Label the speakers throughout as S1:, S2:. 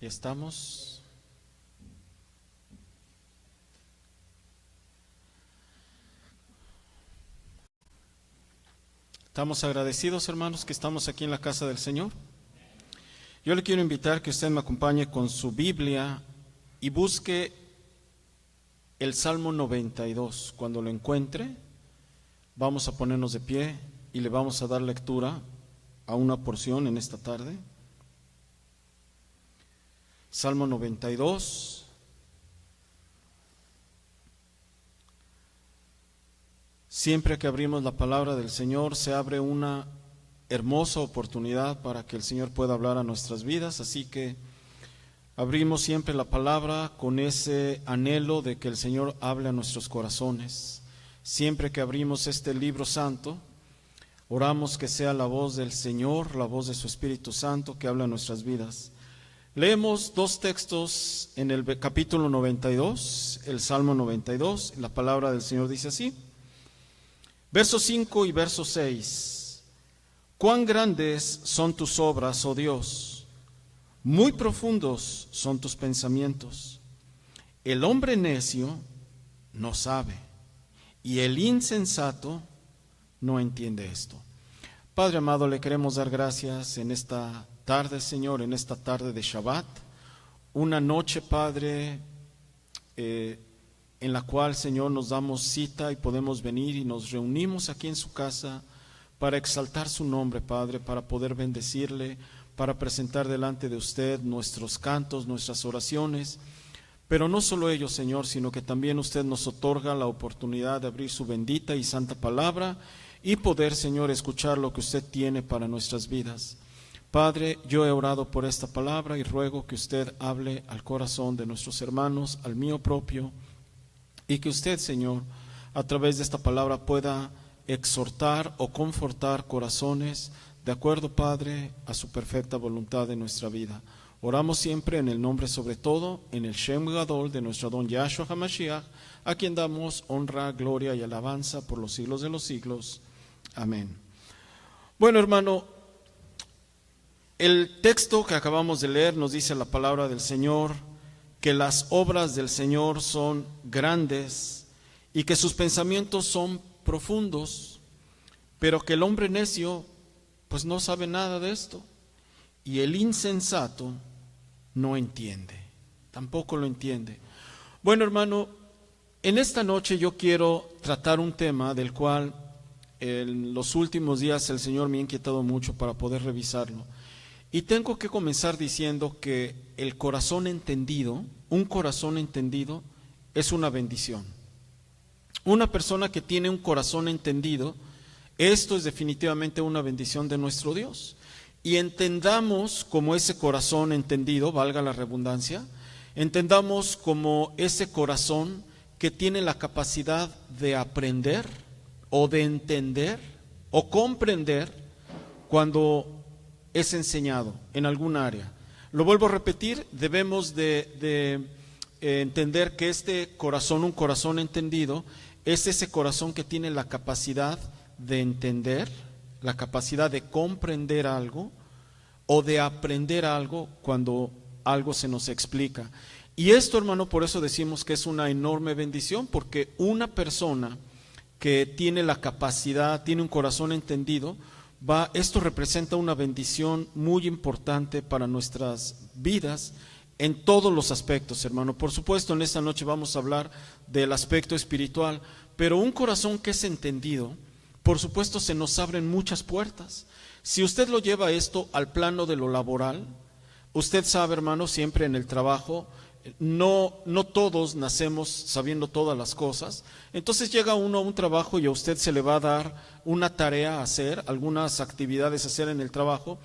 S1: Ya estamos. Estamos agradecidos, hermanos, que estamos aquí en la casa del Señor. Yo le quiero invitar que usted me acompañe con su Biblia y busque el Salmo 92. Cuando lo encuentre, vamos a ponernos de pie y le vamos a dar lectura a una porción en esta tarde. Salmo 92. Siempre que abrimos la palabra del Señor, se abre una hermosa oportunidad para que el Señor pueda hablar a nuestras vidas, así que abrimos siempre la palabra con ese anhelo de que el Señor hable a nuestros corazones. Siempre que abrimos este libro santo, oramos que sea la voz del Señor, la voz de su Espíritu Santo que habla a nuestras vidas. Leemos dos textos en el capítulo 92, el Salmo 92, la palabra del Señor dice así, verso 5 y verso 6. Cuán grandes son tus obras, oh Dios, muy profundos son tus pensamientos. El hombre necio no sabe, y el insensato no entiende esto. Padre amado, le queremos dar gracias en esta tarde, Señor, en esta tarde de Shabbat, una noche, Padre, en la cual, Señor, nos damos cita y podemos venir y nos reunimos aquí en su casa para exaltar su nombre, Padre, para poder bendecirle, para presentar delante de usted nuestros cantos, nuestras oraciones, pero no solo ello, Señor, sino que también usted nos otorga la oportunidad de abrir su bendita y santa palabra y poder, Señor, escuchar lo que usted tiene para nuestras vidas. Padre, yo he orado por esta palabra y ruego que usted hable al corazón de nuestros hermanos, al mío propio, y que usted, Señor, a través de esta palabra pueda exhortar o confortar corazones de acuerdo, Padre, a su perfecta voluntad de nuestra vida. Oramos siempre en el nombre, sobre todo, en el Shem Gadol de nuestro Don Yahshua HaMashiach, a quien damos honra, gloria y alabanza por los siglos de los siglos. Amén. Bueno, hermano, el texto que acabamos de leer nos dice la palabra del Señor, que las obras del Señor son grandes y que sus pensamientos son profundos, pero que el hombre necio pues no sabe nada de esto y el insensato no entiende, tampoco lo entiende. Bueno, hermano, en esta noche yo quiero tratar un tema del cual en los últimos días el Señor me ha inquietado mucho para poder revisarlo. Y tengo que comenzar diciendo que el corazón entendido, un corazón entendido, es una bendición. Una persona que tiene un corazón entendido, esto es definitivamente una bendición de nuestro Dios. Y entendamos como ese corazón entendido, valga la redundancia, entendamos como ese corazón que tiene la capacidad de aprender o de entender o comprender cuando es enseñado en algún área. Lo vuelvo a repetir, debemos de entender que este corazón, un corazón entendido, es ese corazón que tiene la capacidad de entender, la capacidad de comprender algo o de aprender algo cuando algo se nos explica. Y esto, hermano, por eso decimos que es una enorme bendición, porque una persona que tiene la capacidad, tiene un corazón entendido, esto representa una bendición muy importante para nuestras vidas en todos los aspectos, hermano. Por supuesto, en esta noche vamos a hablar del aspecto espiritual, pero un corazón que es entendido, por supuesto, se nos abren muchas puertas. Si usted lo lleva esto al plano de lo laboral, usted sabe, hermano, siempre en el trabajo, no todos nacemos sabiendo todas las cosas. Entonces llega uno a un trabajo y a usted se le va a dar una tarea a hacer, algunas actividades a hacer en el trabajo,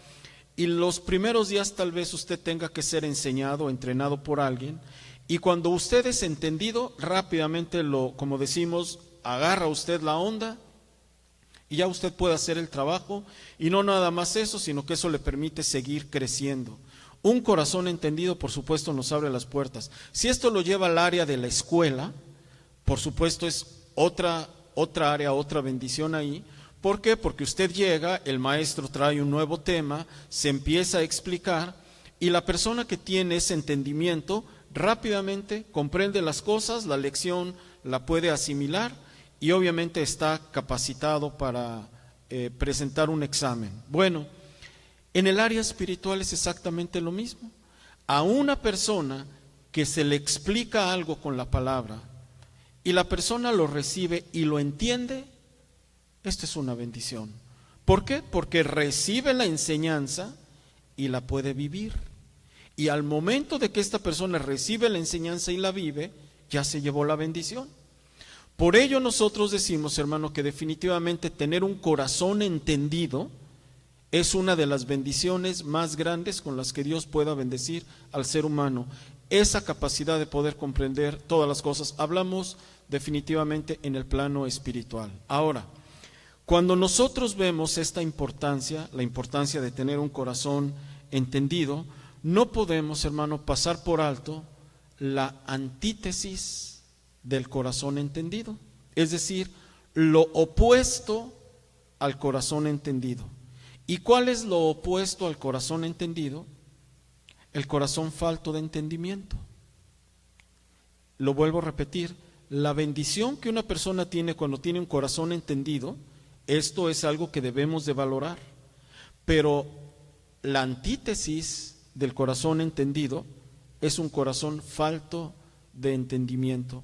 S1: y los primeros días tal vez usted tenga que ser enseñado, entrenado por alguien, y cuando usted es entendido, rápidamente como decimos, agarra usted la onda y ya usted puede hacer el trabajo, y no nada más eso, sino que eso le permite seguir creciendo. Un corazón entendido, por supuesto, nos abre las puertas. Si esto lo lleva al área de la escuela, por supuesto es otra área, otra bendición ahí. ¿Por qué? Porque usted llega, el maestro trae un nuevo tema, se empieza a explicar, y la persona que tiene ese entendimiento rápidamente comprende las cosas, la lección la puede asimilar y obviamente está capacitado para presentar un examen. Bueno, en el área espiritual es exactamente lo mismo. A una persona que se le explica algo con la palabra y la persona lo recibe y lo entiende, esto es una bendición. ¿Por qué? Porque recibe la enseñanza y la puede vivir. Y al momento de que esta persona recibe la enseñanza y la vive, ya se llevó la bendición. Por ello nosotros decimos, hermano, que definitivamente tener un corazón entendido es una de las bendiciones más grandes con las que Dios pueda bendecir al ser humano. Esa capacidad de poder comprender todas las cosas. Hablamos definitivamente en el plano espiritual. Ahora, cuando nosotros vemos esta importancia, la importancia de tener un corazón entendido, no podemos, hermano, pasar por alto la antítesis del corazón entendido, es decir, lo opuesto al corazón entendido. ¿Y cuál es lo opuesto al corazón entendido? El corazón falto de entendimiento. Lo vuelvo a repetir, la bendición que una persona tiene cuando tiene un corazón entendido, esto es algo que debemos de valorar, pero la antítesis del corazón entendido es un corazón falto de entendimiento.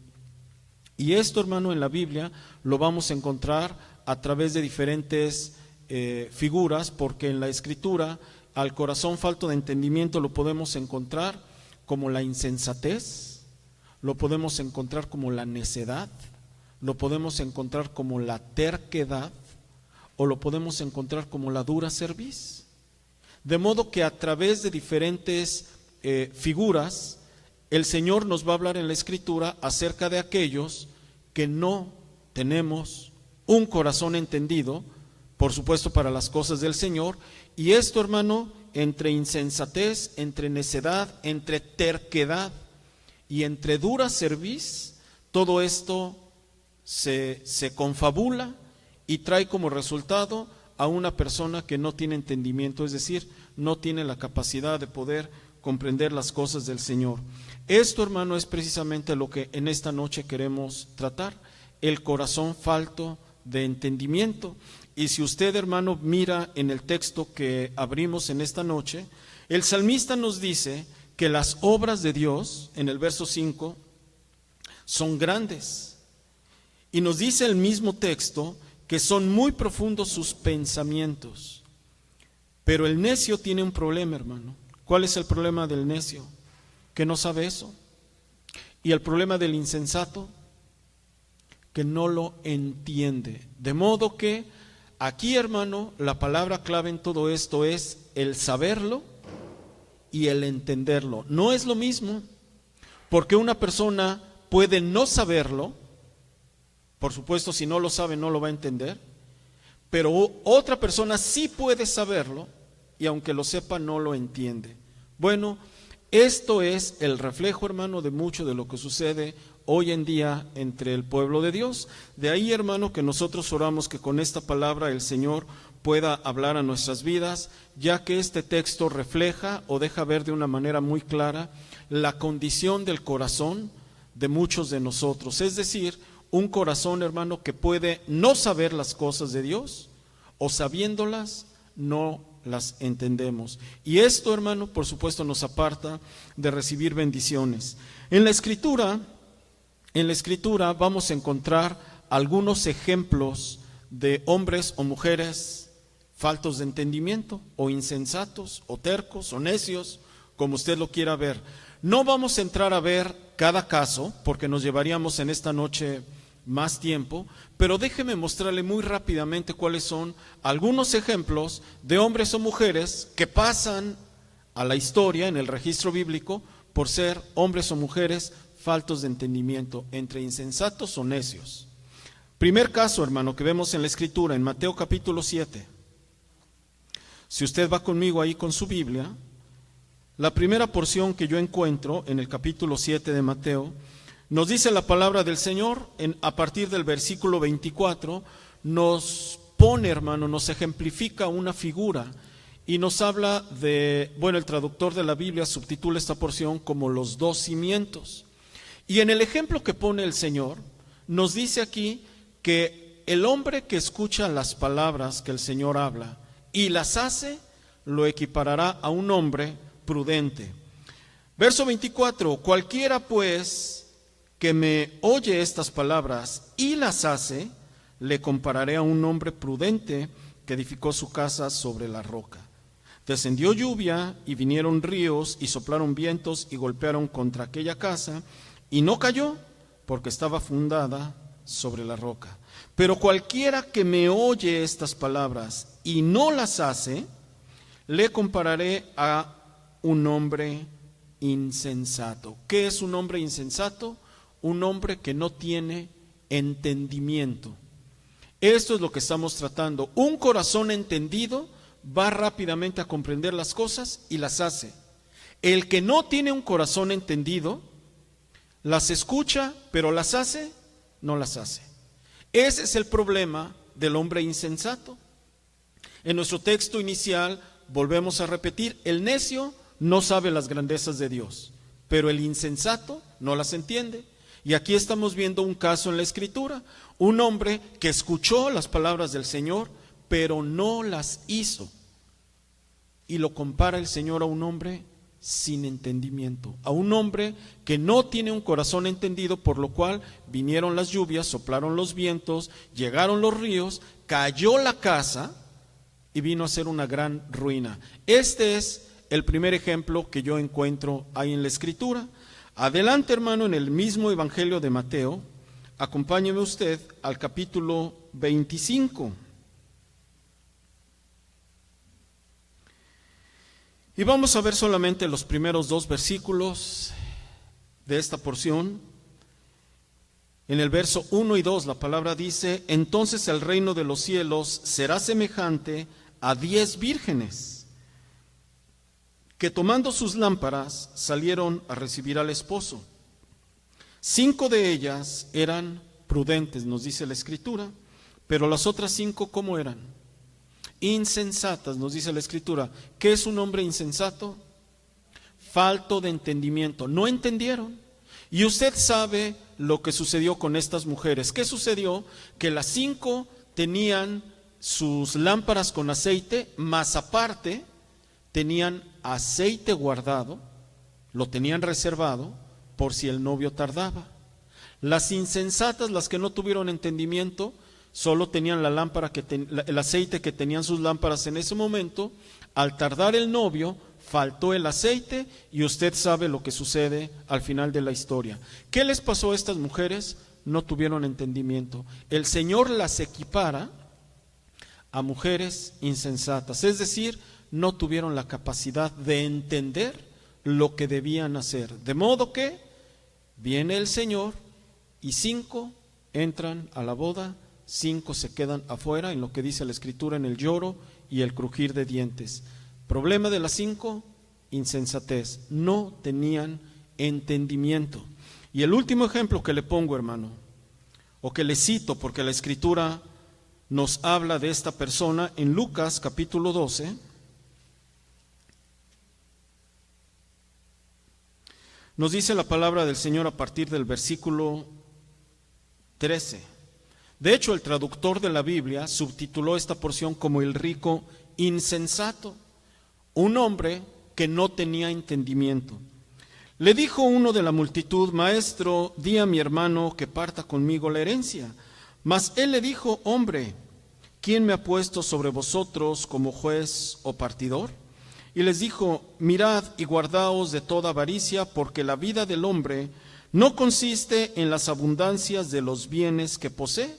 S1: Y esto, hermano, en la Biblia lo vamos a encontrar a través de diferentes figuras, porque en la Escritura al corazón falto de entendimiento lo podemos encontrar como la insensatez, lo podemos encontrar como la necedad, lo podemos encontrar como la terquedad o lo podemos encontrar como la dura cerviz. De modo que a través de diferentes figuras, el Señor nos va a hablar en la Escritura acerca de aquellos que no tenemos un corazón entendido, por supuesto para las cosas del Señor, y esto, hermano, entre insensatez, entre necedad, entre terquedad y entre dura cerviz, todo esto se confabula y trae como resultado a una persona que no tiene entendimiento, es decir, no tiene la capacidad de poder comprender las cosas del Señor. Esto, hermano, es precisamente lo que en esta noche queremos tratar, el corazón falto de entendimiento. Y si usted, hermano, mira en el texto que abrimos en esta noche, el salmista nos dice que las obras de Dios, en el verso 5, son grandes. Y nos dice el mismo texto que son muy profundos sus pensamientos. Pero el necio tiene un problema, hermano. ¿Cuál es el problema del necio? Que no sabe eso. Y el problema del insensato, que no lo entiende. De modo que aquí, hermano, la palabra clave en todo esto es el saberlo y el entenderlo. No es lo mismo, porque una persona puede no saberlo, por supuesto, si no lo sabe no lo va a entender, pero otra persona sí puede saberlo y aunque lo sepa no lo entiende. Bueno, esto es el reflejo, hermano, de mucho de lo que sucede hoy en día entre el pueblo de Dios. De ahí, hermano, que nosotros oramos que con esta palabra el Señor pueda hablar a nuestras vidas, ya que este texto refleja o deja ver de una manera muy clara la condición del corazón de muchos de nosotros. Es decir, un corazón, hermano, que puede no saber las cosas de Dios o sabiéndolas no las entendemos. Y esto, hermano, por supuesto nos aparta de recibir bendiciones. En la Escritura vamos a encontrar algunos ejemplos de hombres o mujeres faltos de entendimiento, o insensatos, o tercos, o necios, como usted lo quiera ver. No vamos a entrar a ver cada caso, porque nos llevaríamos en esta noche más tiempo, pero déjeme mostrarle muy rápidamente cuáles son algunos ejemplos de hombres o mujeres que pasan a la historia en el registro bíblico por ser hombres o mujeres faltos de entendimiento, entre insensatos o necios. Primer caso, hermano, que vemos en la Escritura, en Mateo capítulo 7. Si usted va conmigo ahí con su Biblia, la primera porción que yo encuentro en el capítulo 7 de Mateo, nos dice la palabra del Señor, a partir del versículo 24, nos pone, hermano, nos ejemplifica una figura, y nos habla de, bueno, el traductor de la Biblia subtitula esta porción como los dos cimientos. Y en el ejemplo que pone el Señor, nos dice aquí que el hombre que escucha las palabras que el Señor habla y las hace, lo equiparará a un hombre prudente. Verso 24, cualquiera pues que me oye estas palabras y las hace, le compararé a un hombre prudente que edificó su casa sobre la roca. Descendió lluvia y vinieron ríos y soplaron vientos y golpearon contra aquella casa y no cayó porque estaba fundada sobre la roca. Pero cualquiera que me oye estas palabras y no las hace, le compararé a un hombre insensato. ¿Qué es un hombre insensato? Un hombre que no tiene entendimiento. Esto es lo que estamos tratando. Un corazón entendido va rápidamente a comprender las cosas y las hace. El que no tiene un corazón entendido, las escucha, pero las hace, no las hace. Ese es el problema del hombre insensato. En nuestro texto inicial, volvemos a repetir, el necio no sabe las grandezas de Dios, pero el insensato no las entiende. Y aquí estamos viendo un caso en la Escritura, un hombre que escuchó las palabras del Señor, pero no las hizo. Y lo compara el Señor a un hombre sin entendimiento, a un hombre que no tiene un corazón entendido, por lo cual vinieron las lluvias, soplaron los vientos, llegaron los ríos, cayó la casa y vino a ser una gran ruina. Este es el primer ejemplo que yo encuentro ahí en la Escritura. Adelante, hermano, en el mismo Evangelio de Mateo, acompáñeme usted al capítulo 25. Y vamos a ver solamente los primeros 2 versículos de esta porción. En el verso 1 y 2 la palabra dice: entonces el reino de los cielos será semejante a 10 vírgenes que tomando sus lámparas salieron a recibir al esposo. 5 de ellas eran prudentes, nos dice la Escritura, pero las otras 5, ¿cómo eran? Insensatas, nos dice la Escritura. ¿Qué es un hombre insensato? Falto de entendimiento. No entendieron. Y usted sabe lo que sucedió con estas mujeres. ¿Qué sucedió? Que las 5 tenían sus lámparas con aceite, más aparte tenían aceite guardado, lo tenían reservado por si el novio tardaba. Las insensatas, las que no tuvieron entendimiento, solo tenían la lámpara el aceite que tenían sus lámparas en ese momento. Al tardar el novio, faltó el aceite y usted sabe lo que sucede al final de la historia. ¿Qué les pasó a estas mujeres? No tuvieron entendimiento. El Señor las equipara a mujeres insensatas, es decir, no tuvieron la capacidad de entender lo que debían hacer. De modo que viene el Señor y 5 entran a la boda, 5 se quedan afuera, en lo que dice la Escritura, en el lloro y el crujir de dientes. Problema de las 5, insensatez, no tenían entendimiento. Y el último ejemplo que le pongo, hermano, o que le cito, porque la Escritura nos habla de esta persona en Lucas capítulo 12, nos dice la palabra del Señor a partir del versículo 13. De hecho, el traductor de la Biblia subtituló esta porción como el rico insensato, un hombre que no tenía entendimiento. Le dijo uno de la multitud: maestro, di a mi hermano que parta conmigo la herencia. Mas él le dijo: hombre, ¿quién me ha puesto sobre vosotros como juez o partidor? Y les dijo: mirad y guardaos de toda avaricia, porque la vida del hombre no consiste en las abundancias de los bienes que posee.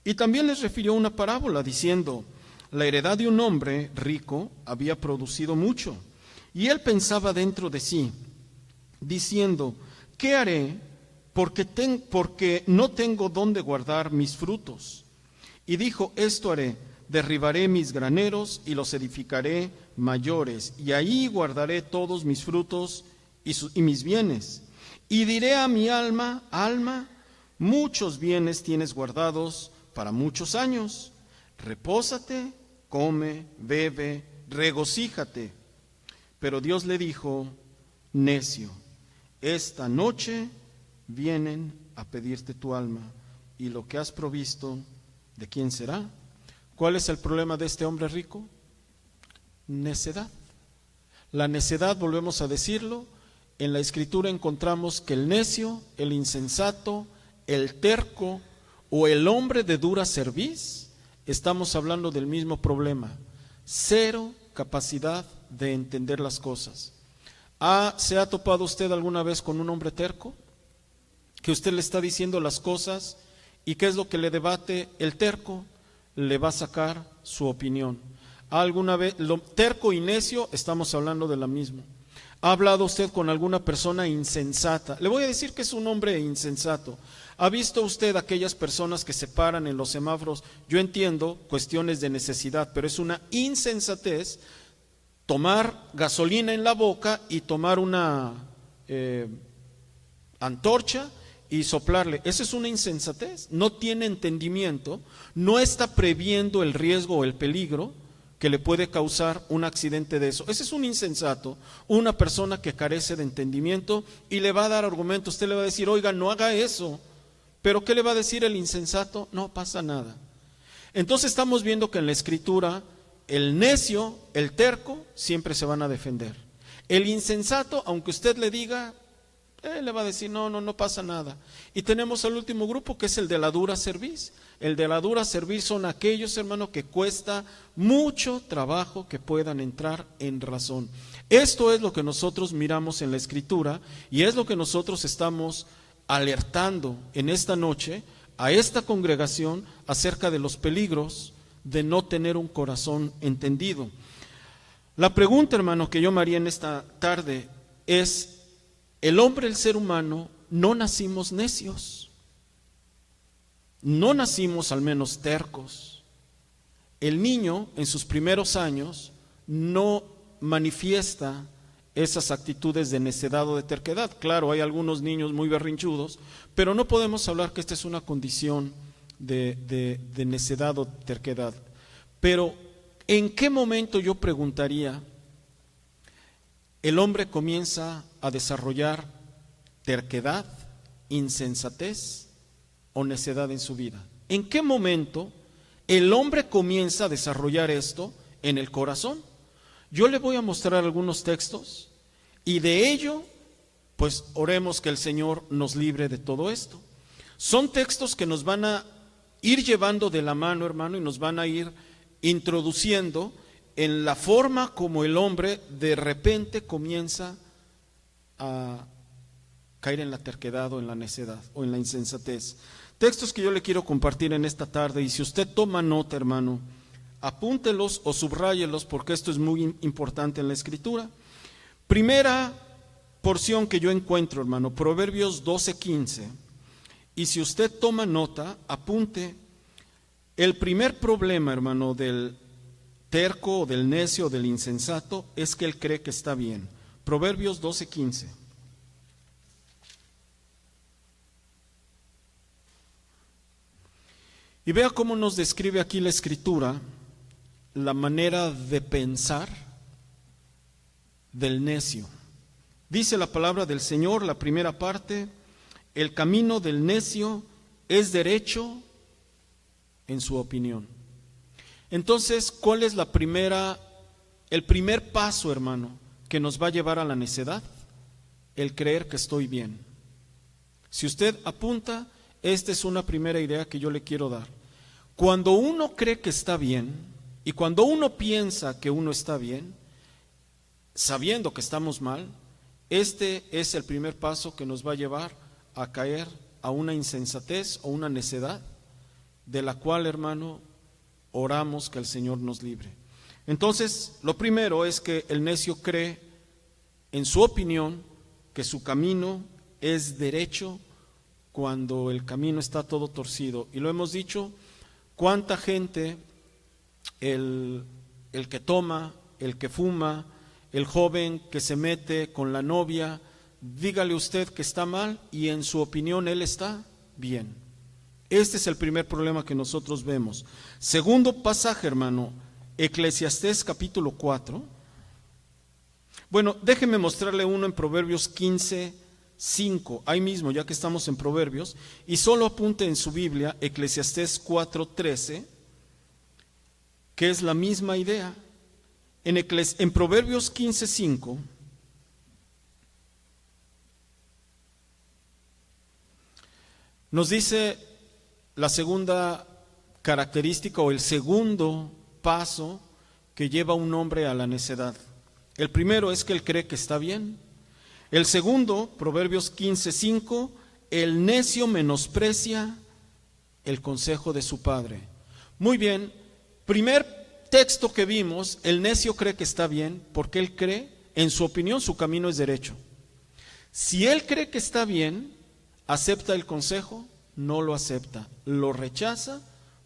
S1: Y también les refirió una parábola diciendo: la heredad de un hombre rico había producido mucho, y él pensaba dentro de sí, diciendo: ¿qué haré? Porque no tengo dónde guardar mis frutos. Y dijo: esto haré: derribaré mis graneros y los edificaré mayores, y ahí guardaré todos mis frutos y mis bienes. Y diré a mi alma: alma, muchos bienes tienes guardados para muchos años. Repósate, come, bebe, regocíjate. Pero Dios le dijo: necio, esta noche vienen a pedirte tu alma, y lo que has provisto, ¿de quién será? ¿Cuál es el problema de este hombre rico? Necedad. La necedad, volvemos a decirlo, en la Escritura encontramos que el necio, el insensato, el terco o el hombre de dura cerviz, estamos hablando del mismo problema: cero capacidad de entender las cosas. ¿Se ha topado usted alguna vez con un hombre terco? Que usted le está diciendo las cosas, ¿y qué es lo que le debate el terco? Le va a sacar su opinión. ¿Alguna vez, terco y necio, estamos hablando de la misma? ¿Ha hablado usted con alguna persona insensata? Le voy a decir que es un hombre insensato. ¿Ha visto usted aquellas personas que se paran en los semáforos? Yo entiendo cuestiones de necesidad, pero es una insensatez tomar gasolina en la boca y tomar una antorcha y soplarle. Esa es una insensatez. No tiene entendimiento, no está previendo el riesgo o el peligro que le puede causar un accidente de eso. Ese es un insensato, una persona que carece de entendimiento, y le va a dar argumentos. Usted le va a decir: oiga, no haga eso. Pero ¿qué le va a decir el insensato? No pasa nada. Entonces estamos viendo que en la Escritura el necio, el terco, siempre se van a defender. El insensato, aunque usted le diga, le va a decir: no pasa nada. Y tenemos al último grupo, que es el de la dura cerviz. El de la dura cerviz son aquellos, hermano, que cuesta mucho trabajo que puedan entrar en razón. Esto es lo que nosotros miramos en la Escritura, y es lo que nosotros estamos alertando en esta noche a esta congregación acerca de los peligros de no tener un corazón entendido. La pregunta, hermano, que yo me haría en esta tarde es: el hombre, el ser humano, no nacimos necios, no nacimos al menos tercos. El niño en sus primeros años no manifiesta esas actitudes de necedad o de terquedad. Claro, hay algunos niños muy berrinchudos, pero no podemos hablar que esta es una condición de necedad o terquedad. Pero ¿en qué momento, yo preguntaría, el hombre comienza a desarrollar terquedad, insensatez o necedad en su vida? ¿En qué momento el hombre comienza a desarrollar esto en el corazón? Yo le voy a mostrar algunos textos, y de ello, pues oremos que el Señor nos libre de todo esto. Son textos que nos van a ir llevando de la mano, hermano, y nos van a ir introduciendo en la forma como el hombre de repente comienza a caer en la terquedad o en la necedad o en la insensatez. Textos que yo le quiero compartir en esta tarde, y si usted toma nota, hermano, apúntelos o subráyelos, porque esto es muy importante en la Escritura. Primera porción que yo encuentro, hermano, Proverbios 12:15. Y si usted toma nota, apunte. El primer problema, hermano, del terco, del necio, del insensato, es que él cree que está bien. Proverbios 12:15. Y vea cómo nos describe aquí la Escritura la manera de pensar del necio. Dice la palabra del Señor, la primera parte: el camino del necio es derecho en su opinión. Entonces, ¿cuál es el primer paso, hermano, que nos va a llevar a la necedad? El creer que estoy bien. Si usted apunta, esta es una primera idea que yo le quiero dar. Cuando uno cree que está bien, y cuando uno piensa que uno está bien, sabiendo que estamos mal, este es el primer paso que nos va a llevar a caer a una insensatez o una necedad, de la cual, hermano, oramos que el Señor nos libre. Entonces, lo primero es que el necio cree en su opinión que su camino es derecho cuando el camino está todo torcido. Y lo hemos dicho, cuánta gente, el que toma, el que fuma, el joven que se mete con la novia, dígale usted que está mal y en su opinión él está bien. Este es el primer problema que nosotros vemos. Segundo pasaje, hermano, Eclesiastés capítulo 4. Bueno, déjeme mostrarle uno en Proverbios 15:5, ahí mismo, ya que estamos en Proverbios, y solo apunte en su Biblia Eclesiastés 4:13, que es la misma idea. En Proverbios 15:5 nos dice la segunda característica o el segundo paso que lleva a un hombre a la necedad. El primero es que él cree que está bien. El segundo, Proverbios 15:5, el necio menosprecia el consejo de su padre. Muy bien, primer texto que vimos, el necio cree que está bien porque él cree, en su opinión, su camino es derecho. Si él cree que está bien, ¿acepta el consejo? No lo acepta, lo rechaza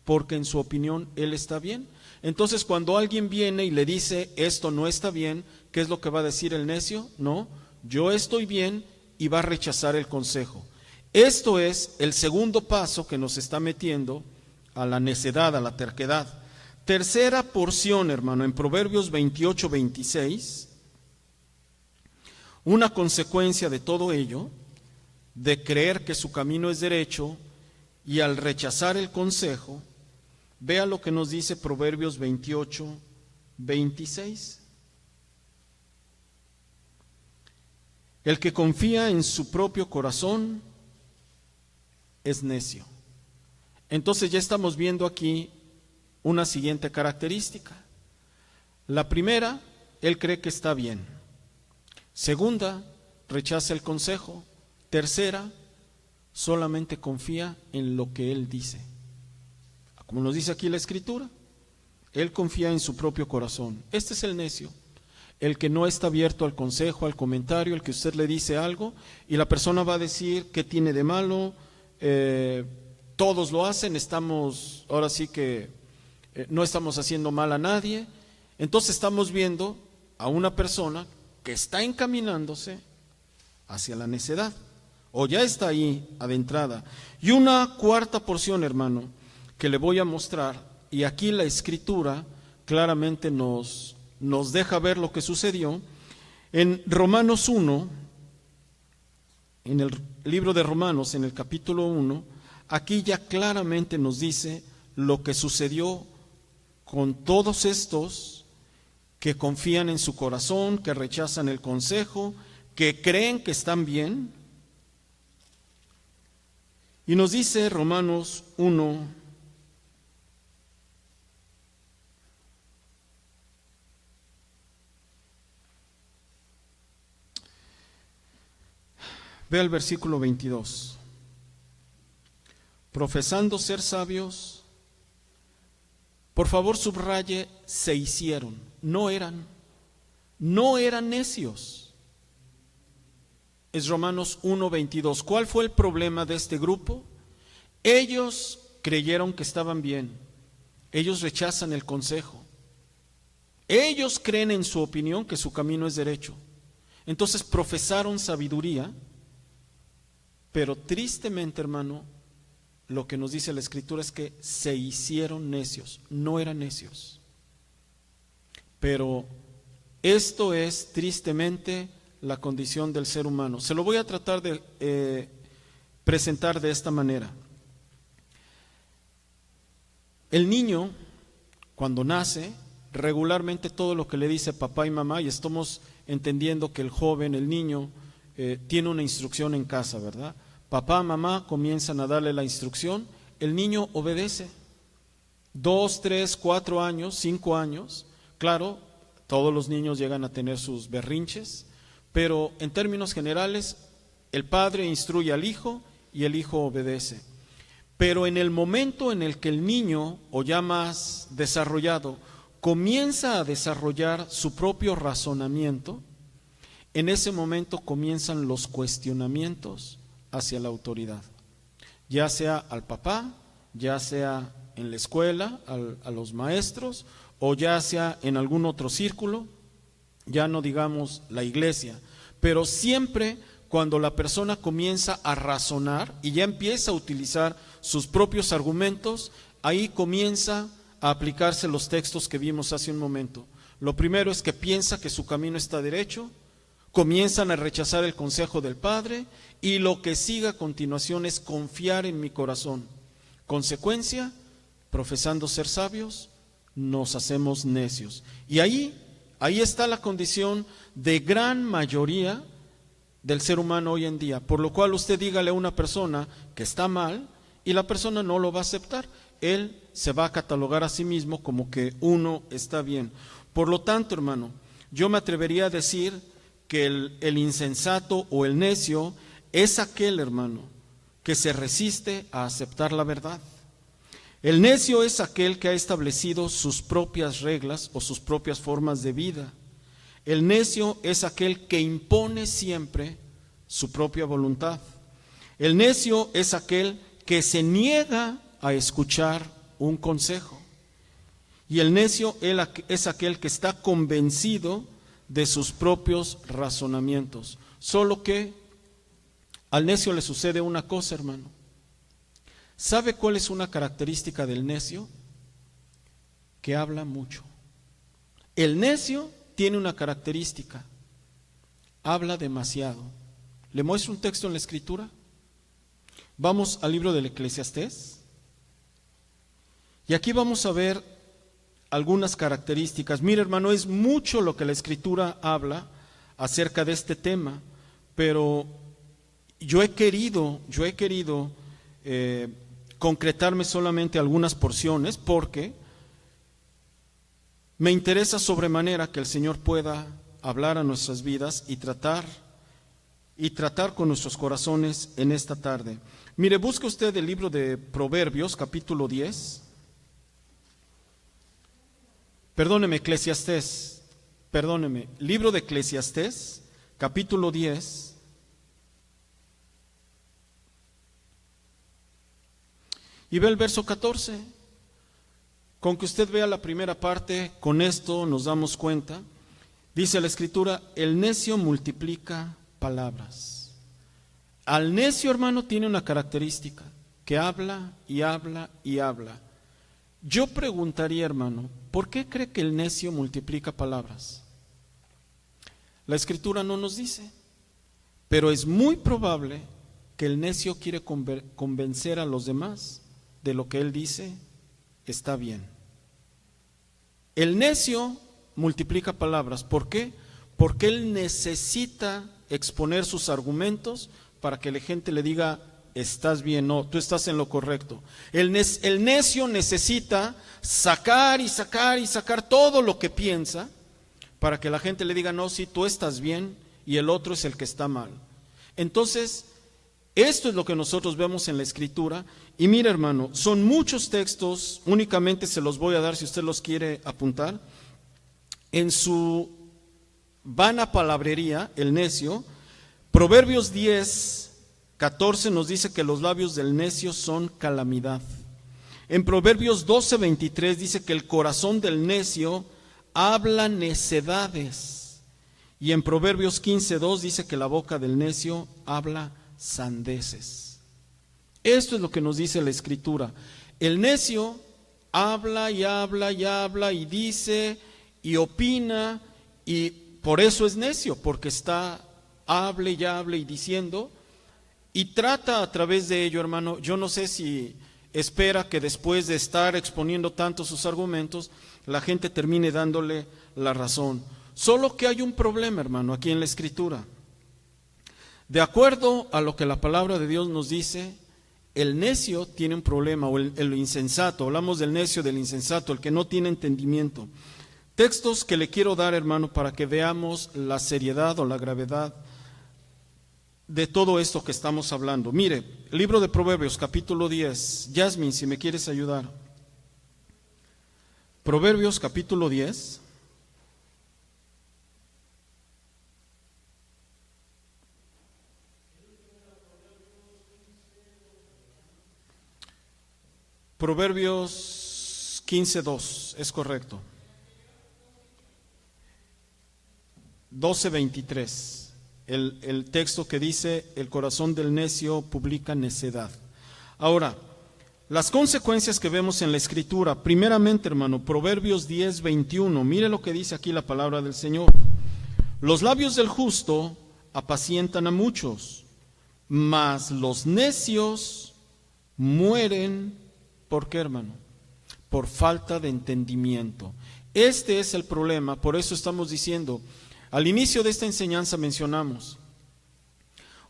S1: porque en su opinión él está bien. Entonces cuando alguien viene y le dice esto no está bien, ¿qué es lo que va a decir el necio? No, yo estoy bien, y va a rechazar el consejo. Esto es el segundo paso que nos está metiendo a la necedad, a la terquedad. Tercera porción, hermano, en Proverbios 28:26, una consecuencia de todo ello, de creer que su camino es derecho y al rechazar el consejo, vea lo que nos dice Proverbios 28:26. El que confía en su propio corazón es necio. Entonces ya estamos viendo aquí una siguiente característica. La primera, él cree que está bien. Segunda, rechaza el consejo. Tercera, solamente confía en lo que él dice. Como nos dice aquí la Escritura, él confía en su propio corazón. Este es el necio, el que no está abierto al consejo, al comentario, el que usted le dice algo y la persona va a decir qué tiene de malo, todos lo hacen, estamos, ahora sí que no estamos haciendo mal a nadie. Entonces estamos viendo a una persona que está encaminándose hacia la necedad, o ya está ahí adentrada. Y una cuarta porción, hermano, que le voy a mostrar, y aquí la Escritura claramente nos deja ver lo que sucedió. En Romanos 1, en el libro de Romanos, en el capítulo 1, aquí ya claramente nos dice lo que sucedió con todos estos que confían en su corazón, que rechazan el consejo, que creen que están bien. Y nos dice Romanos 1, ve al versículo 22. Profesando ser sabios, por favor subraye, se hicieron, no eran necios. Es Romanos 1:22. ¿Cuál fue el problema de este grupo? Ellos creyeron que estaban bien, ellos rechazan el consejo, ellos creen en su opinión que su camino es derecho. Entonces profesaron sabiduría, pero tristemente, hermano, lo que nos dice la Escritura es que se hicieron necios, no eran necios. Pero esto es tristemente la condición del ser humano. Se lo voy a tratar de presentar de esta manera. El niño, cuando nace, regularmente todo lo que le dice papá y mamá, y estamos entendiendo que el joven, el niño, tiene una instrucción en casa, ¿verdad? Papá, mamá comienzan a darle la instrucción, el niño obedece. 2, 3, 4 años, 5 años, claro, todos los niños llegan a tener sus berrinches, pero en términos generales, el padre instruye al hijo y el hijo obedece. Pero en el momento en el que el niño, o ya más desarrollado, comienza a desarrollar su propio razonamiento, en ese momento comienzan los cuestionamientos hacia la autoridad, ya sea al papá, ya sea en la escuela, a los maestros, o ya sea en algún otro círculo, ya no digamos la iglesia, pero siempre cuando la persona comienza a razonar y ya empieza a utilizar sus propios argumentos, ahí comienza a aplicarse los textos que vimos hace un momento. Lo primero es que piensa que su camino está derecho, comienzan a rechazar el consejo del Padre y lo que sigue a continuación es confiar en mi corazón. Consecuencia, profesando ser sabios, nos hacemos necios. Y ahí está la condición de gran mayoría del ser humano hoy en día, por lo cual usted dígale a una persona que está mal y la persona no lo va a aceptar. Él se va a catalogar a sí mismo como que uno está bien. Por lo tanto, hermano, yo me atrevería a decir que el insensato o el necio es aquel, hermano, que se resiste a aceptar la verdad. El necio es aquel que ha establecido sus propias reglas o sus propias formas de vida. El necio es aquel que impone siempre su propia voluntad. El necio es aquel que se niega a escuchar un consejo. Y el necio es aquel que está convencido de sus propios razonamientos. Solo que al necio le sucede una cosa, hermano. ¿Sabe cuál es una característica del necio? Que habla mucho. El necio tiene una característica: habla demasiado. ¿Le muestro un texto en la Escritura? Vamos al libro del Eclesiastés. Y aquí vamos a ver algunas características. Mire, hermano, es mucho lo que la Escritura habla acerca de este tema, pero yo he querido concretarme solamente algunas porciones porque me interesa sobremanera que el Señor pueda hablar a nuestras vidas y tratar con nuestros corazones en esta tarde. Mire, busque usted el libro de Proverbios, capítulo 10. Libro de Eclesiastés, capítulo 10. Y ve el verso 14. Con que usted vea la primera parte, con esto nos damos cuenta. Dice la Escritura: el necio multiplica palabras. Al necio, hermano, tiene una característica: que habla y habla y habla. Yo preguntaría, hermano, ¿por qué cree que el necio multiplica palabras? La Escritura no nos dice, pero es muy probable que el necio quiere convencer a los demás de lo que él dice está bien. El necio multiplica palabras. ¿Por qué? Porque él necesita exponer sus argumentos para que la gente le diga: estás bien, no, tú estás en lo correcto. El necio necesita sacar y sacar y sacar todo lo que piensa para que la gente le diga: no, sí, tú estás bien y el otro es el que está mal. Entonces, esto es lo que nosotros vemos en la Escritura. Y mira, hermano, son muchos textos, únicamente se los voy a dar si usted los quiere apuntar. En su vana palabrería, el necio, Proverbios 10:14 nos dice que los labios del necio son calamidad. En Proverbios 12:23 dice que el corazón del necio habla necedades. Y en Proverbios 15:2 dice que la boca del necio habla sandeces. Esto es lo que nos dice la Escritura. El necio habla y habla y habla y dice y opina, y por eso es necio, porque está hable y diciendo, y trata a través de ello, hermano. Yo no sé si espera que después de estar exponiendo tanto sus argumentos, la gente termine dándole la razón. Solo que hay un problema, hermano, aquí en la Escritura. De acuerdo a lo que la palabra de Dios nos dice, el necio tiene un problema, o el insensato. Hablamos del necio, del insensato, el que no tiene entendimiento. Textos que le quiero dar, hermano, para que veamos la seriedad o la gravedad de todo esto que estamos hablando. Mire, libro de Proverbios, capítulo 10. Yasmin, si me quieres ayudar. Proverbios, capítulo 10. Proverbios 15:2, es correcto. 12:23, el texto que dice: el corazón del necio publica necedad. Ahora, Las consecuencias que vemos en la Escritura, primeramente, hermano, Proverbios 10:21, mire lo que dice aquí la palabra del Señor. Los labios del justo apacientan a muchos, mas los necios mueren, ¿por qué, hermano? Por falta de entendimiento. Este es el problema, por eso estamos diciendo, al inicio de esta enseñanza mencionamos,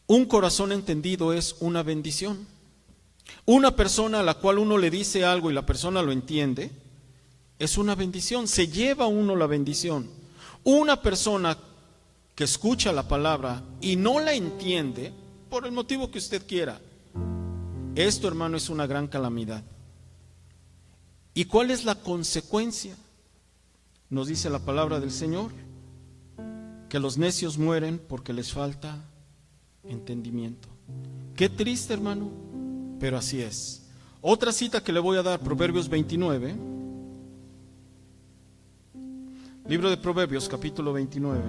S1: un corazón entendido es una bendición. Una persona a la cual uno le dice algo y la persona lo entiende, es una bendición, se lleva uno la bendición. Una persona que escucha la palabra y no la entiende, por el motivo que usted quiera, esto, hermano, es una gran calamidad. ¿Y cuál es la consecuencia? Nos dice la palabra del Señor, que los necios mueren porque les falta entendimiento. Qué triste, hermano, pero así es. Otra cita que le voy a dar, Proverbios 29, libro de Proverbios, capítulo 29.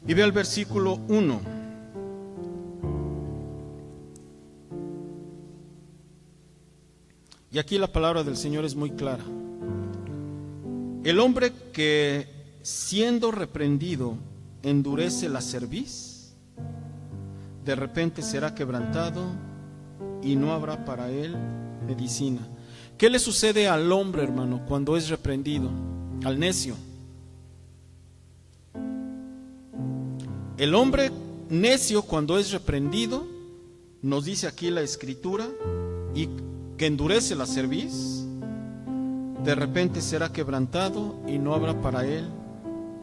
S1: Y ve al versículo 1. Y aquí la palabra del Señor es muy clara. El hombre que siendo reprendido endurece la cerviz, de repente será quebrantado y no habrá para él medicina. ¿Qué le sucede al hombre, hermano, cuando es reprendido? Al necio. El hombre necio, cuando es reprendido, nos dice aquí la Escritura, y que endurece la cerviz, de repente será quebrantado y no habrá para él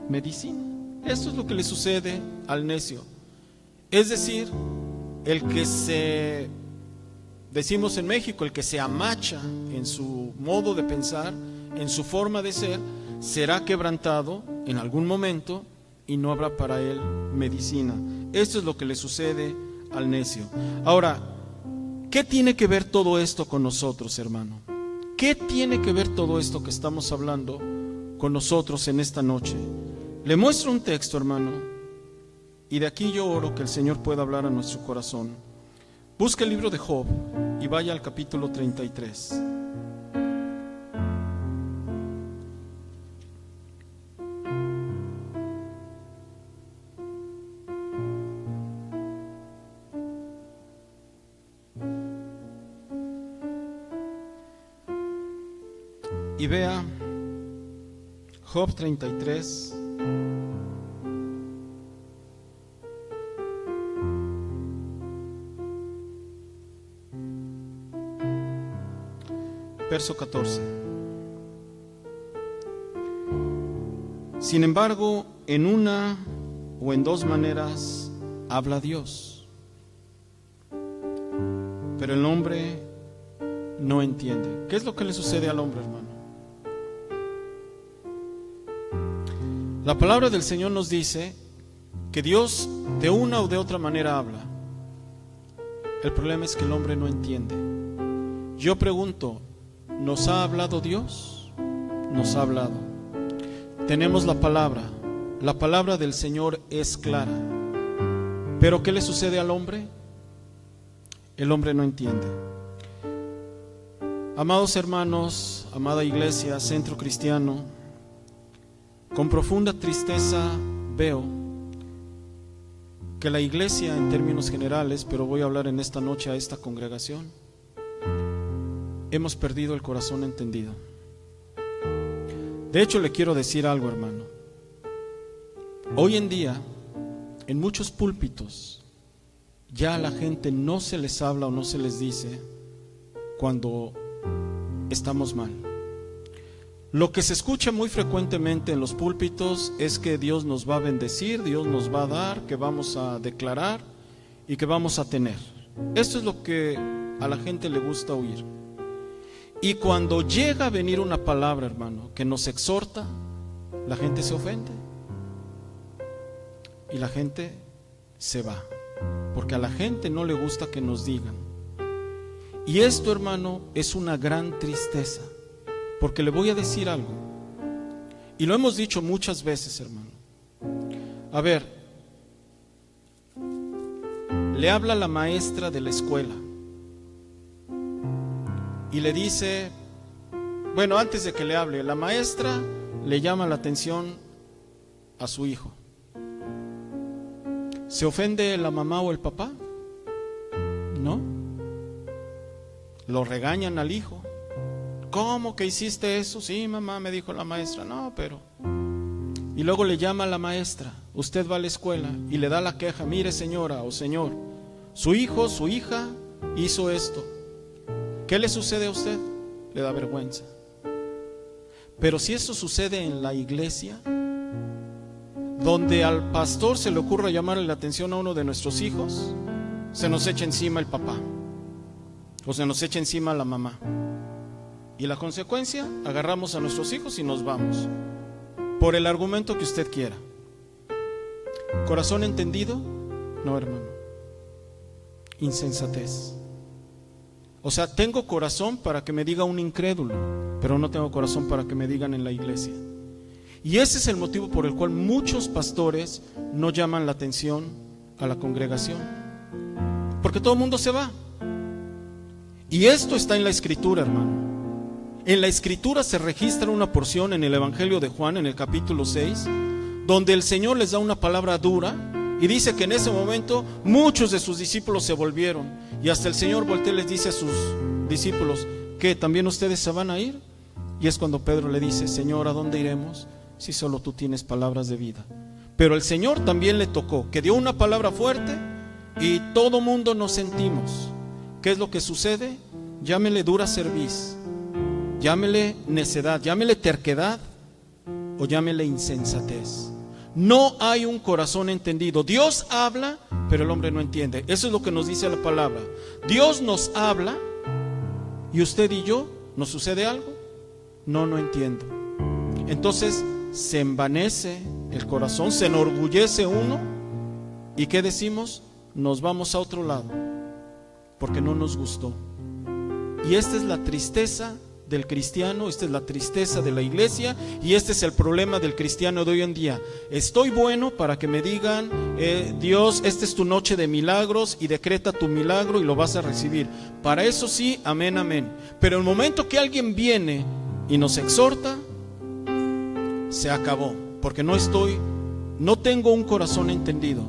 S1: medicina. Esto es lo que le sucede al necio. Es decir, el que decimos en México, el que se amacha en su modo de pensar, en su forma de ser, será quebrantado en algún momento y no habrá para él medicina. Esto es lo que le sucede al necio. Ahora, ¿qué tiene que ver todo esto con nosotros, hermano? ¿Qué tiene que ver todo esto que estamos hablando con nosotros en esta noche? Le muestro un texto, hermano, y de aquí yo oro que el Señor pueda hablar a nuestro corazón. Busque el libro de Job y vaya al capítulo 33. Y vea Job 33, verso 14. Sin embargo, en una o en dos maneras habla Dios, pero el hombre no entiende. ¿Qué es lo que le sucede al hombre, hermano? La palabra del Señor nos dice que Dios de una o de otra manera habla. El problema es que el hombre no entiende. Yo pregunto, ¿nos ha hablado Dios? Nos ha hablado. Tenemos la palabra del Señor es clara. Pero ¿qué le sucede al hombre? El hombre no entiende. Amados hermanos, amada iglesia, centro cristiano, con profunda tristeza veo que la iglesia en términos generales, pero voy a hablar en esta noche a esta congregación, hemos perdido el corazón entendido. De hecho, le quiero decir algo, hermano. Hoy en día, en muchos púlpitos, ya a la gente no se les habla o no se les dice cuando estamos mal. Lo que se escucha muy frecuentemente en los púlpitos es que Dios nos va a bendecir, Dios nos va a dar, que vamos a declarar y que vamos a tener. Esto es lo que a la gente le gusta oír. Y cuando llega a venir una palabra, hermano, que nos exhorta, la gente se ofende y la gente se va, porque a la gente no le gusta que nos digan. Y esto, hermano, es una gran tristeza, porque le voy a decir algo, y lo hemos dicho muchas veces, hermano. A ver, le habla la maestra de la escuela y le dice, bueno, antes de que le hable, la maestra le llama la atención a su hijo. ¿Se ofende la mamá o el papá? No. Lo regañan al hijo. ¿Cómo que hiciste eso? Sí, mamá, me dijo la maestra. No, pero... Y luego le llama a la maestra. Usted va a la escuela y le da la queja. Mire, señora o señor, su hijo, su hija hizo esto. ¿Qué le sucede a usted? Le da vergüenza. Pero si eso sucede en la iglesia, donde al pastor se le ocurra llamarle la atención a uno de nuestros hijos, se nos echa encima el papá o se nos echa encima la mamá. Y la consecuencia, agarramos a nuestros hijos y nos vamos, por el argumento que usted quiera. ¿Corazón entendido? No, hermano. Insensatez. O sea, tengo corazón para que me diga un incrédulo, pero no tengo corazón para que me digan en la iglesia. Y ese es el motivo por el cual muchos pastores no llaman la atención a la congregación, porque todo el mundo se va. Y esto está en la Escritura, hermano. En la Escritura se registra una porción en el Evangelio de Juan, en el capítulo 6, donde el Señor les da una palabra dura y dice que en ese momento muchos de sus discípulos se volvieron, y hasta el Señor voltea y les dice a sus discípulos: ¿qué? ¿También ustedes se van a ir? Y es cuando Pedro le dice: Señor, ¿a dónde iremos si solo tú tienes palabras de vida? Pero el Señor también le tocó, que dio una palabra fuerte y todo mundo nos sentimos. ¿Qué es lo que sucede? Llámele dura cerviz, llámele necedad, llámele terquedad o llámele insensatez. No hay un corazón entendido. Dios habla, pero el hombre no entiende. Eso es lo que nos dice la palabra. Dios nos habla y usted y yo, ¿nos sucede algo? No entiendo. Entonces se envanece el corazón, se enorgullece uno. ¿Y qué decimos? Nos vamos a otro lado porque no nos gustó. Y esta es la tristeza del cristiano, esta es la tristeza de la iglesia, y este es el problema del cristiano de hoy en día. Estoy bueno para que me digan: Dios, esta es tu noche de milagros, y decreta tu milagro y lo vas a recibir. Para eso sí, amén, amén. Pero el momento que alguien viene y nos exhorta, se acabó, porque no tengo un corazón entendido.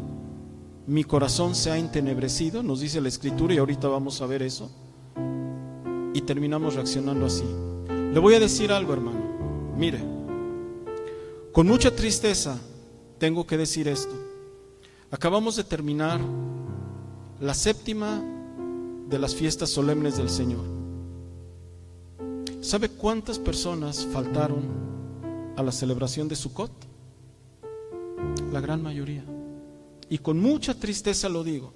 S1: Mi corazón se ha entenebrecido, nos dice la Escritura, y ahorita vamos a ver eso. Y terminamos reaccionando así. Le voy a decir algo, hermano. Mire, con mucha tristeza tengo que decir esto. Acabamos de terminar la 7ª de las fiestas solemnes del Señor. ¿Sabe cuántas personas faltaron a la celebración de Sukkot? La gran mayoría. Y con mucha tristeza lo digo.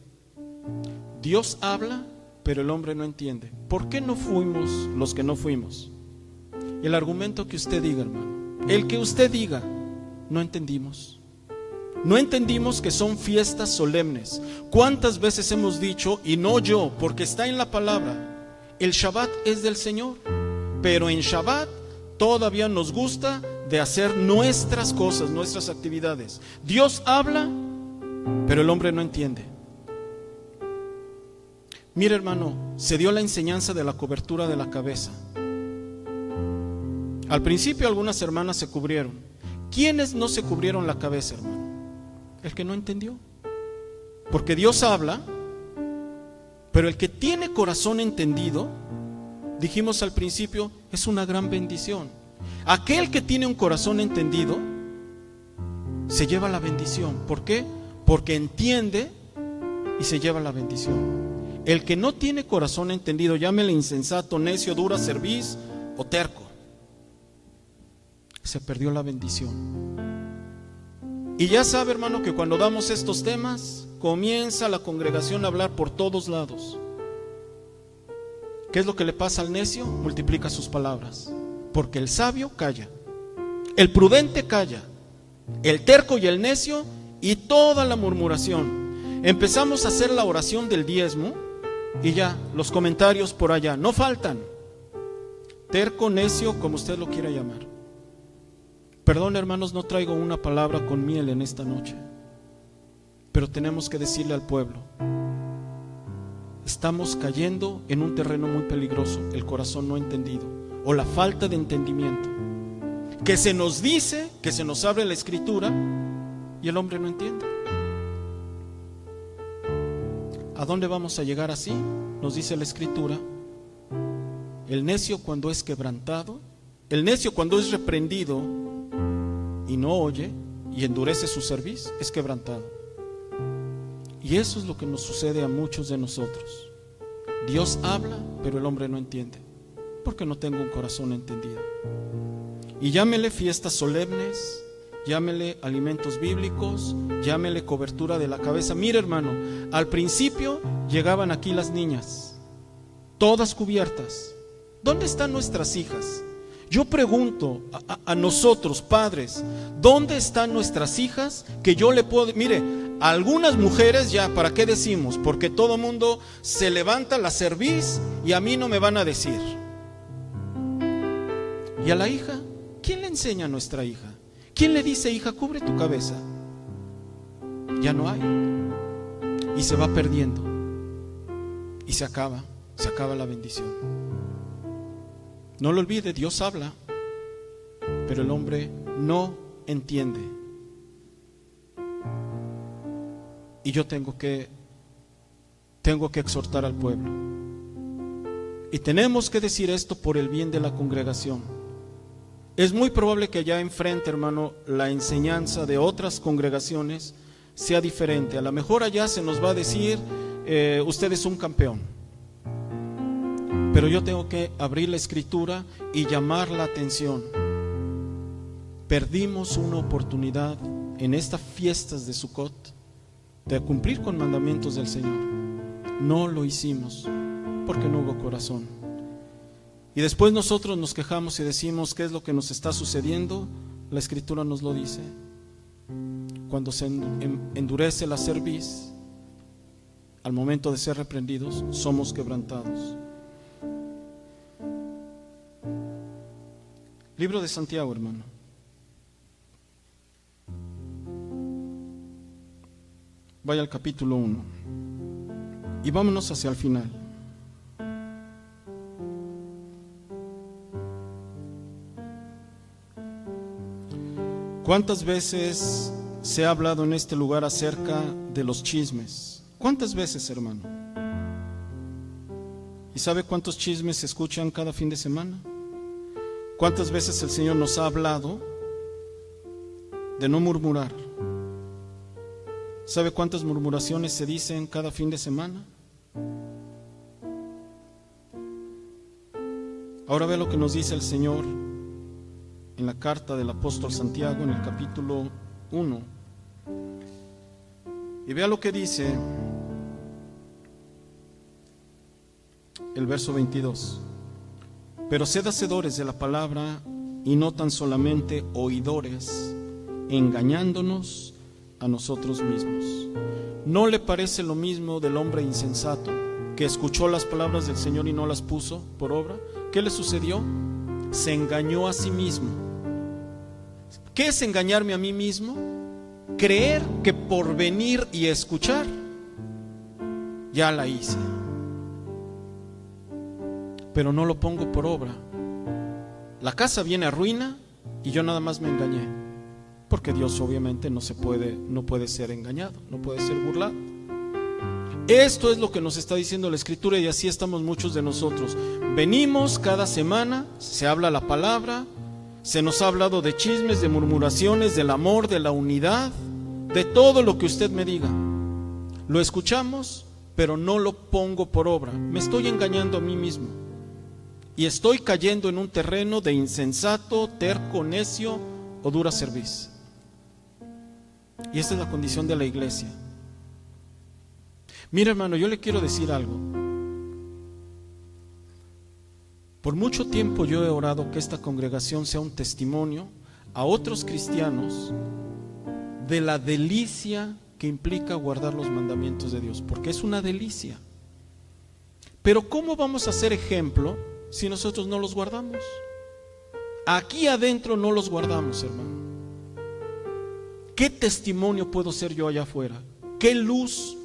S1: Dios habla, pero el hombre no entiende. ¿Por qué no fuimos los que no fuimos? El argumento que usted diga, hermano, el que usted diga, no entendimos. No entendimos que son fiestas solemnes. ¿Cuántas veces hemos dicho, y no yo, porque está en la palabra, el Shabbat es del Señor? Pero en Shabbat todavía nos gusta de hacer nuestras cosas, nuestras actividades. Dios habla, pero el hombre no entiende. Mire, hermano, se dio la enseñanza de la cobertura de la cabeza. Al principio algunas hermanas se cubrieron. ¿Quiénes no se cubrieron la cabeza, hermano? El que no entendió. Porque Dios habla, pero el que tiene corazón entendido, dijimos al principio, es una gran bendición. Aquel que tiene un corazón entendido se lleva la bendición. ¿Por qué? Porque entiende y se lleva la bendición. El que no tiene corazón entendido, llámele insensato, necio, dura cerviz o terco, se perdió la bendición. Y ya sabe, hermano, que cuando damos estos temas, comienza la congregación a hablar por todos lados. ¿Qué es lo que le pasa al necio? Multiplica sus palabras, porque el sabio calla, el prudente calla, el terco y el necio y toda la murmuración. Empezamos a hacer la oración del diezmo y ya, los comentarios por allá no faltan. Terco, necio, como usted lo quiera llamar. Perdón, hermanos, no traigo una palabra con miel en esta noche, pero tenemos que decirle al pueblo: estamos cayendo en un terreno muy peligroso, el corazón no entendido o la falta de entendimiento. Que se nos dice, que se nos abre la escritura y el hombre no entiende. ¿A dónde vamos a llegar así? Nos dice la escritura: el necio cuando es quebrantado, el necio cuando es reprendido y no oye y endurece su cerviz, es quebrantado. Y eso es lo que nos sucede a muchos de nosotros. Dios habla, pero el hombre no entiende, porque no tengo un corazón entendido. Y llámele fiestas solemnes, llámele alimentos bíblicos, llámele cobertura de la cabeza. Mira, hermano, al principio llegaban aquí las niñas, todas cubiertas. ¿Dónde están nuestras hijas? Yo pregunto a nosotros, padres, ¿dónde están nuestras hijas? Que yo le puedo, mire, a algunas mujeres ya, ¿para qué decimos? Porque todo mundo se levanta la cerviz y a mí no me van a decir. ¿Y a la hija? ¿Quién le enseña a nuestra hija? ¿Quién le dice, hija, cubre tu cabeza? Ya no hay. Y se va perdiendo. Y se acaba la bendición. No lo olvide, Dios habla, pero el hombre no entiende. Y yo tengo que exhortar al pueblo. Y tenemos que decir esto por el bien de la congregación. Es muy probable que allá enfrente, hermano, la enseñanza de otras congregaciones sea diferente. A lo mejor allá se nos va a decir, usted es un campeón. Pero yo tengo que abrir la escritura y llamar la atención. Perdimos una oportunidad en estas fiestas de Sukkot de cumplir con mandamientos del Señor. No lo hicimos porque no hubo corazón. Y después nosotros nos quejamos y decimos, ¿qué es lo que nos está sucediendo? La escritura nos lo dice. Cuando se endurece la cerviz, al momento de ser reprendidos, somos quebrantados. Libro de Santiago, hermano. Vaya al capítulo 1 y vámonos hacia el final. ¿Cuántas veces se ha hablado en este lugar acerca de los chismes? ¿Cuántas veces, hermano? ¿Y sabe cuántos chismes se escuchan cada fin de semana? ¿Cuántas veces el Señor nos ha hablado de no murmurar? ¿Sabe cuántas murmuraciones se dicen cada fin de semana? Ahora ve lo que nos dice el Señor en la carta del apóstol Santiago, en el capítulo 1. Y vea lo que dice el verso 22. Pero sed hacedores de la palabra y no tan solamente oidores, engañándonos a nosotros mismos. ¿No le parece lo mismo del hombre insensato que escuchó las palabras del Señor y no las puso por obra? ¿Qué le sucedió? Se engañó a sí mismo. ¿Qué es engañarme a mí mismo? Creer que por venir y escuchar ya la hice, pero no lo pongo por obra. La casa viene a ruina y yo nada más me engañé, porque Dios obviamente no puede ser engañado, no puede ser burlado. Esto es lo que nos está diciendo la Escritura, y así estamos muchos de nosotros. Venimos cada semana, se habla la palabra, se nos ha hablado de chismes, de murmuraciones, del amor, de la unidad, de todo lo que usted me diga. Lo escuchamos, pero no lo pongo por obra. Me estoy engañando a mí mismo. Y estoy cayendo en un terreno de insensato, terco, necio o dura cerviz. Y esta es la condición de la iglesia. Mira, hermano, yo le quiero decir algo. Por mucho tiempo yo he orado que esta congregación sea un testimonio a otros cristianos de la delicia que implica guardar los mandamientos de Dios, porque es una delicia. Pero ¿cómo vamos a ser ejemplo si nosotros no los guardamos? Aquí adentro no los guardamos, hermano. ¿Qué testimonio puedo ser yo allá afuera? ¿Qué luz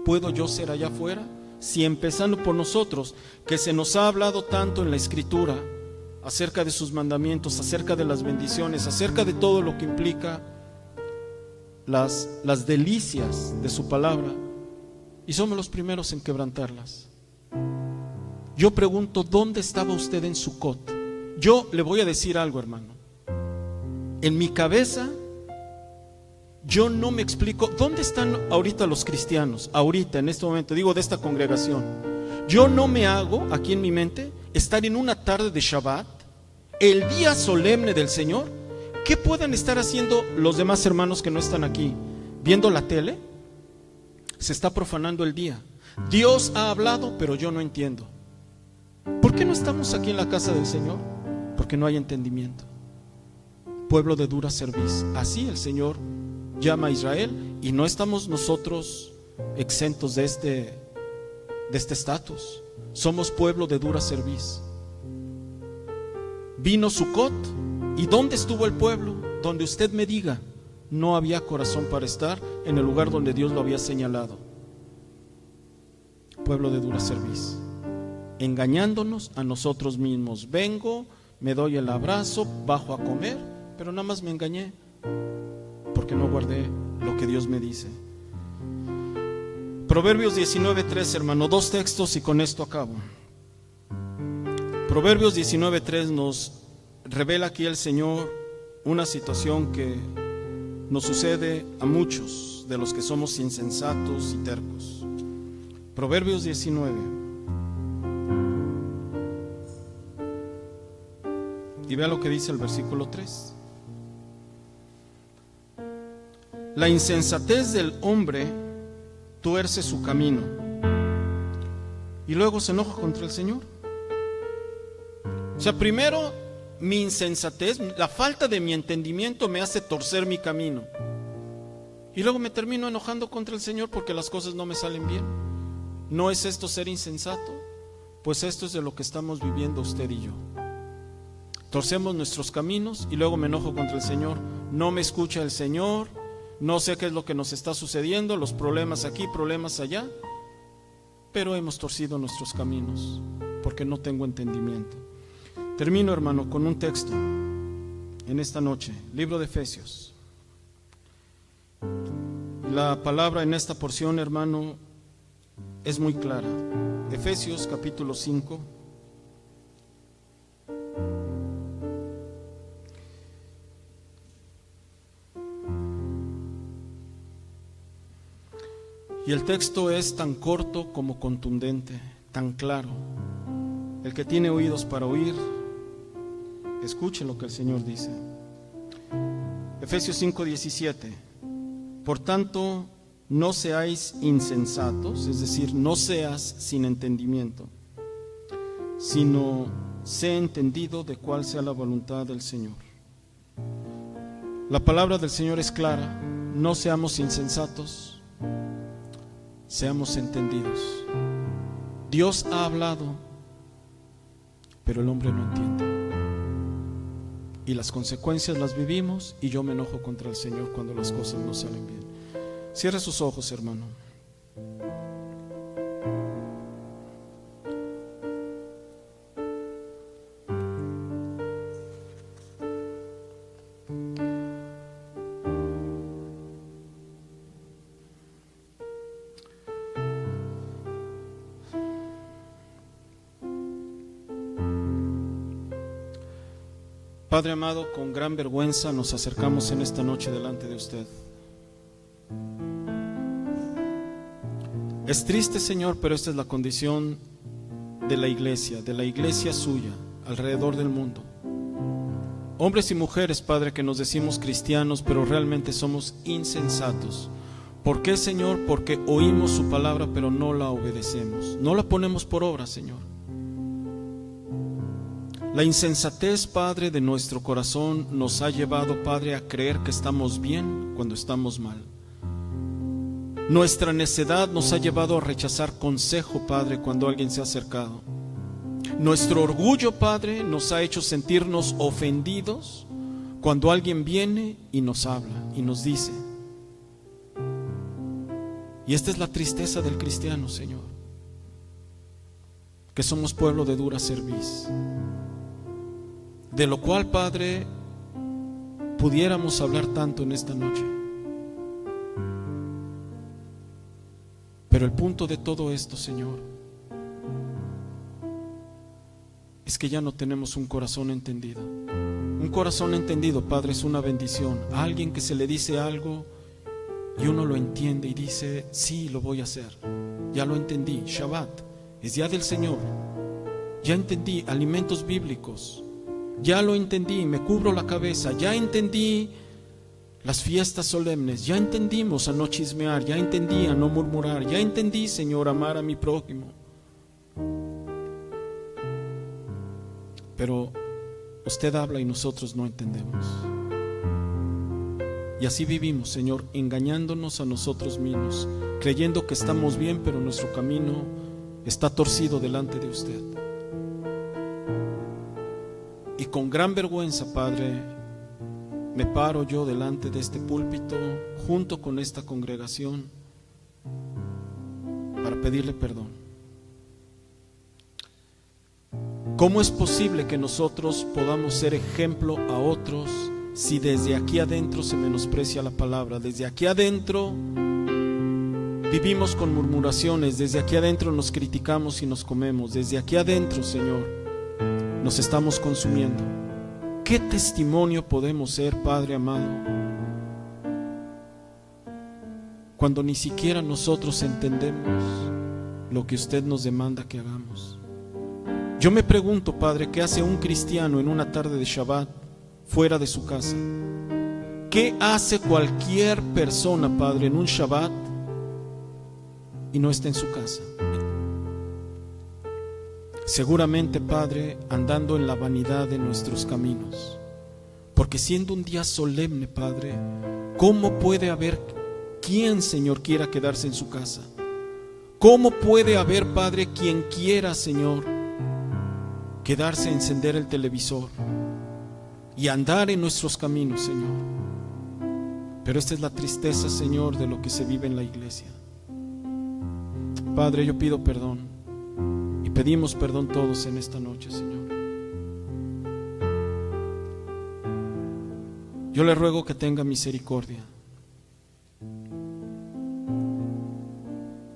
S1: puedo yo ser allá afuera si empezando por nosotros, que se nos ha hablado tanto en la Escritura acerca de sus mandamientos, acerca de las bendiciones, acerca de todo lo que implica las delicias de su palabra, y somos los primeros en quebrantarlas? Yo pregunto, ¿dónde estaba usted en Sucot? Yo le voy a decir algo, hermano. En mi cabeza, yo no me explico dónde están ahorita los cristianos, ahorita, en este momento, digo de esta congregación. Yo no me hago, aquí en mi mente, estar en una tarde de Shabbat, el día solemne del Señor. ¿Qué puedan estar haciendo los demás hermanos que no están aquí? ¿Viendo la tele? Se está profanando el día. Dios ha hablado, pero yo no entiendo. ¿Por qué no estamos aquí en la casa del Señor? Porque no hay entendimiento. Pueblo de dura cerviz. Así el Señor llama a Israel, y no estamos nosotros exentos de este estatus. Somos pueblo de dura cerviz. Vino Sucot, ¿y dónde estuvo el pueblo? Donde usted me diga. No había corazón para estar en el lugar donde Dios lo había señalado. Pueblo de dura cerviz, engañándonos a nosotros mismos. Vengo, me doy el abrazo, bajo a comer, pero nada más me engañé, porque no guardé lo que Dios me dice. Proverbios 19:3, hermano, 2 textos y con esto acabo. Proverbios 19:3 nos revela aquí el Señor una situación que nos sucede a muchos de los que somos insensatos y tercos. Proverbios 19. Y vea lo que dice el versículo 3. La insensatez del hombre tuerce su camino y luego se enoja contra el Señor. O sea, primero mi insensatez, la falta de mi entendimiento me hace torcer mi camino, y luego me termino enojando contra el Señor porque las cosas no me salen bien. ¿No es esto ser insensato? Pues esto es de lo que estamos viviendo usted y yo. Torcemos nuestros caminos y luego me enojo contra el Señor. No me escucha el Señor, no sé qué es lo que nos está sucediendo, los problemas aquí, problemas allá, pero hemos torcido nuestros caminos porque no tengo entendimiento. Termino, hermano, con un texto en esta noche, libro de Efesios. La palabra en esta porción, hermano, es muy clara. Efesios capítulo 5. Y el texto es tan corto como contundente, tan claro. El que tiene oídos para oír, escuche lo que el Señor dice. Efesios 5:17. Por tanto, no seáis insensatos, es decir, no seas sin entendimiento, sino sé entendido de cuál sea la voluntad del Señor. La palabra del Señor es clara: no seamos insensatos, seamos entendidos. Dios ha hablado, pero el hombre no entiende, y las consecuencias las vivimos, y yo me enojo contra el Señor cuando las cosas no salen bien. Cierre sus ojos, hermano. Padre amado, con gran vergüenza nos acercamos en esta noche delante de usted. Es triste, Señor, pero esta es la condición de la iglesia suya, alrededor del mundo. Hombres y mujeres, Padre, que nos decimos cristianos, pero realmente somos insensatos. ¿Por qué, Señor? Porque oímos su palabra, pero no la obedecemos, no la ponemos por obra, Señor. La insensatez, Padre, de nuestro corazón nos ha llevado, Padre, a creer que estamos bien cuando estamos mal. Nuestra necedad nos ha llevado a rechazar consejo, Padre, cuando alguien se ha acercado. Nuestro orgullo, Padre, nos ha hecho sentirnos ofendidos cuando alguien viene y nos habla y nos dice. Y esta es la tristeza del cristiano, Señor. que somos pueblo de dura cerviz, de lo cual, Padre, pudiéramos hablar tanto en esta noche. Pero el punto de todo esto, Señor, es que ya no tenemos un corazón entendido. Un corazón entendido, Padre, es una bendición. A alguien que se le dice algo y uno lo entiende y dice: sí, lo voy a hacer. Ya lo entendí. Shabbat es día del Señor. Ya entendí alimentos bíblicos. Ya lo entendí, me cubro la cabeza. Ya entendí las fiestas solemnes. Ya entendimos a no chismear. Ya entendí a no murmurar. Ya entendí, Señor, amar a mi prójimo. Pero usted habla y nosotros no entendemos. Y así vivimos, Señor, engañándonos a nosotros mismos, creyendo que estamos bien, pero nuestro camino está torcido delante de usted. Y con gran vergüenza, Padre, me paro yo delante de este púlpito junto con esta congregación para pedirle perdón. ¿Cómo es posible que nosotros podamos ser ejemplo a otros si desde aquí adentro se menosprecia la palabra? Desde aquí adentro vivimos con murmuraciones, desde aquí adentro nos criticamos y nos comemos, desde aquí adentro, Señor, nos estamos consumiendo. ¿Qué testimonio podemos ser, Padre amado, cuando ni siquiera nosotros entendemos lo que usted nos demanda que hagamos? Yo me pregunto, Padre, ¿qué hace un cristiano en una tarde de Shabbat fuera de su casa? ¿Qué hace cualquier persona, Padre, en un Shabbat y no está en su casa? Seguramente, Padre, andando en la vanidad de nuestros caminos. Porque siendo un día solemne, Padre, ¿cómo puede haber quien, Señor, quiera quedarse en su casa? ¿Cómo puede haber, Padre, quien quiera, Señor, quedarse a encender el televisor y andar en nuestros caminos, Señor? Pero esta es la tristeza, Señor, de lo que se vive en la iglesia. Padre, yo pido perdón y pedimos perdón todos en esta noche, Señor. Yo le ruego que tenga misericordia.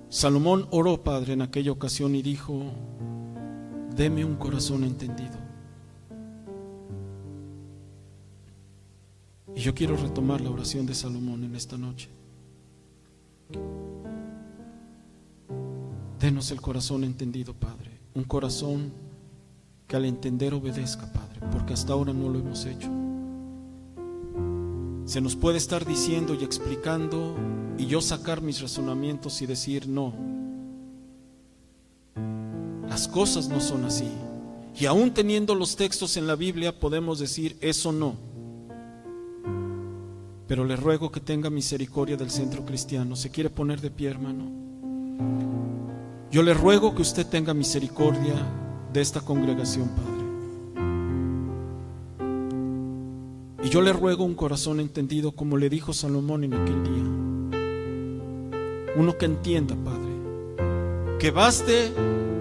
S1: Salomón oró, Padre, en aquella ocasión y dijo: deme un corazón entendido. Y yo quiero retomar la oración de Salomón en esta noche. Denos el corazón entendido, Padre. Un corazón que al entender obedezca, Padre, porque hasta ahora no lo hemos hecho. Se nos puede estar diciendo y explicando y yo sacar mis razonamientos y decir: no, las cosas no son así. Y aún teniendo los textos en la Biblia podemos decir: eso no. Pero le ruego que tenga misericordia del Centro Cristiano. ¿Se quiere poner de pie, hermano? Yo le ruego que usted tenga misericordia de esta congregación, Padre. Y yo le ruego un corazón entendido, como le dijo Salomón en aquel día. Uno que entienda, Padre, que baste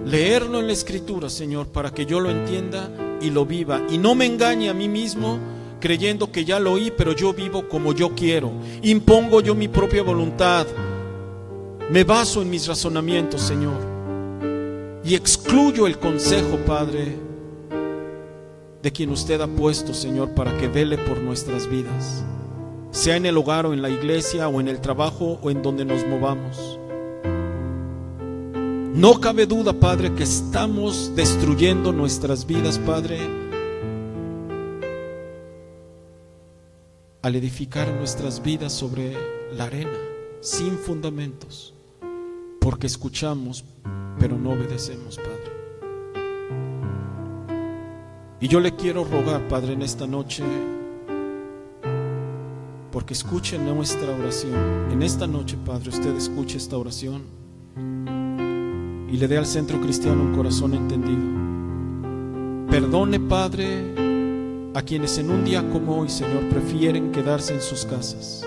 S1: leerlo en la Escritura, Señor, para que yo lo entienda y lo viva, y no me engañe a mí mismo creyendo que ya lo oí, pero yo vivo como yo quiero, impongo yo mi propia voluntad, me baso en mis razonamientos, Señor, y excluyo el consejo, Padre, de quien usted ha puesto, Señor, para que vele por nuestras vidas, sea en el hogar o en la iglesia o en el trabajo o en donde nos movamos. No cabe duda, Padre, que estamos destruyendo nuestras vidas, Padre, al edificar nuestras vidas sobre la arena, sin fundamentos, porque escuchamos, pero no obedecemos, Padre. Y yo le quiero rogar, Padre, en esta noche, porque escuche nuestra oración. En esta noche, Padre, usted escuche esta oración y le dé al Centro Cristiano un corazón entendido. Perdone, Padre, a quienes en un día como hoy, Señor, prefieren quedarse en sus casas.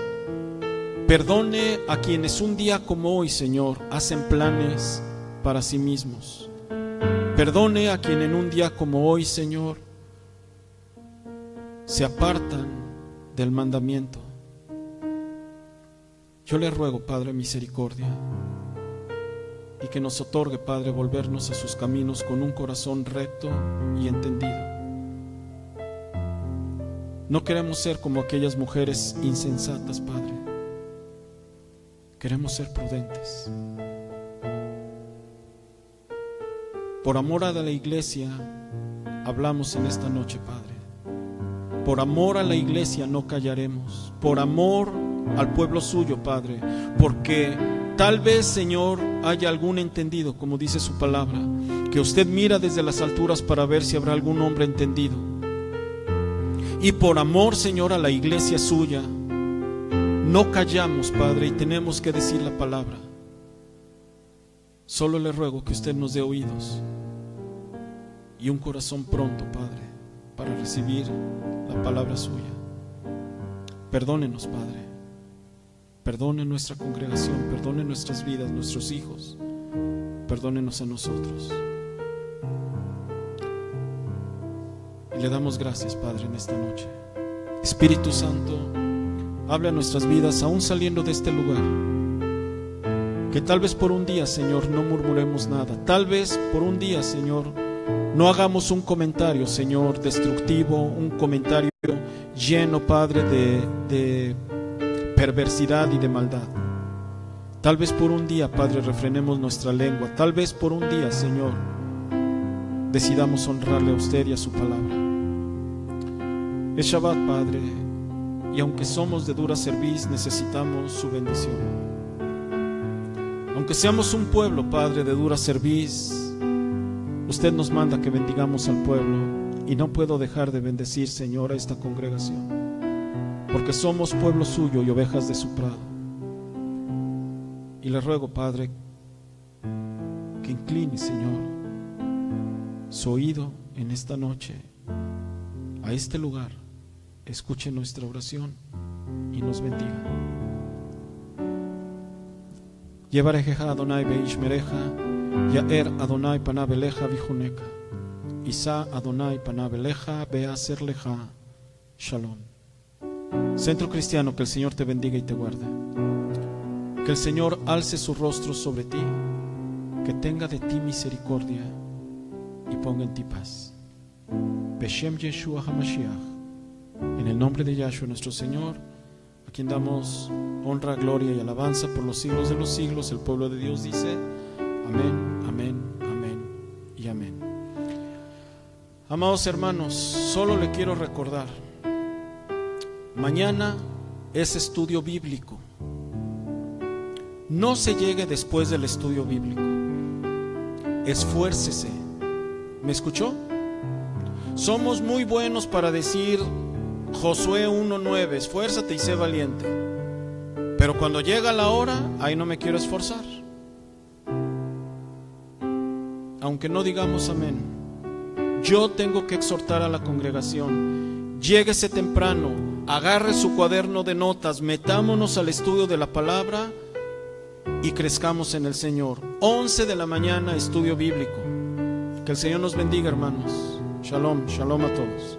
S1: Perdone a quienes un día como hoy, Señor, hacen planes para sí mismos. Perdone a quien en un día como hoy, Señor, se apartan del mandamiento. Yo le ruego, Padre, misericordia, y que nos otorgue, Padre, volvernos a sus caminos con un corazón recto y entendido. No queremos ser como aquellas mujeres insensatas, Padre. Queremos ser prudentes. Por amor a la iglesia hablamos en esta noche, Padre. Por amor a la iglesia no callaremos. Por amor al pueblo suyo, Padre. Porque tal vez, Señor, haya algún entendido, como dice su palabra, que usted mira desde las alturas para ver si habrá algún hombre entendido. Y por amor, Señor, a la iglesia suya, no callamos, Padre, y tenemos que decir la palabra. Solo le ruego que usted nos dé oídos y un corazón pronto, Padre, para recibir la palabra suya. Perdónenos, Padre. Perdone nuestra congregación, perdone nuestras vidas, nuestros hijos. Perdónenos a nosotros. Y le damos gracias, Padre, en esta noche. Espíritu Santo, habla a nuestras vidas, aún saliendo de este lugar. Que tal vez por un día, Señor, no murmuremos nada. Tal vez por un día, Señor, no hagamos un comentario, Señor, destructivo, un comentario lleno, Padre, de perversidad y de maldad. Tal vez por un día, Padre, refrenemos nuestra lengua. Tal vez por un día, Señor, decidamos honrarle a usted y a su palabra. Es Shabbat, Padre, y aunque somos de dura cerviz, necesitamos su bendición. Aunque seamos un pueblo, Padre, de dura cerviz, usted nos manda que bendigamos al pueblo, y no puedo dejar de bendecir, Señor, a esta congregación, porque somos pueblo suyo y ovejas de su prado. Y le ruego, Padre, que incline, Señor, su oído en esta noche a este lugar, escuche nuestra oración y nos bendiga. Yevarejeja Adonai beishmereja, Yaer Adonai panav eleja vijuneka, Isa Adonai panav eleja beaserleja, Shalom. Centro Cristiano, que el Señor te bendiga y te guarde. Que el Señor alce su rostro sobre ti, que tenga de ti misericordia y ponga en ti paz. Beshem Yeshua HaMashiach, en el nombre de Yahshua nuestro Señor, a quien damos honra, gloria y alabanza por los siglos de los siglos. El pueblo de Dios dice amén, amén, amén y amén. Amados hermanos, solo le quiero recordar, mañana es estudio bíblico. No se llegue después del estudio bíblico. Esfuércese. ¿Me escuchó? Somos muy buenos para decir Josué 1:9, esfuérzate y sé valiente. Pero cuando llega la hora, ahí no me quiero esforzar. Aunque no digamos amén, yo tengo que exhortar a la congregación: lléguese temprano, agarre su cuaderno de notas, metámonos al estudio de la palabra y crezcamos en el Señor. 11 de la mañana, estudio bíblico. Que el Señor nos bendiga, hermanos. Shalom, shalom a todos.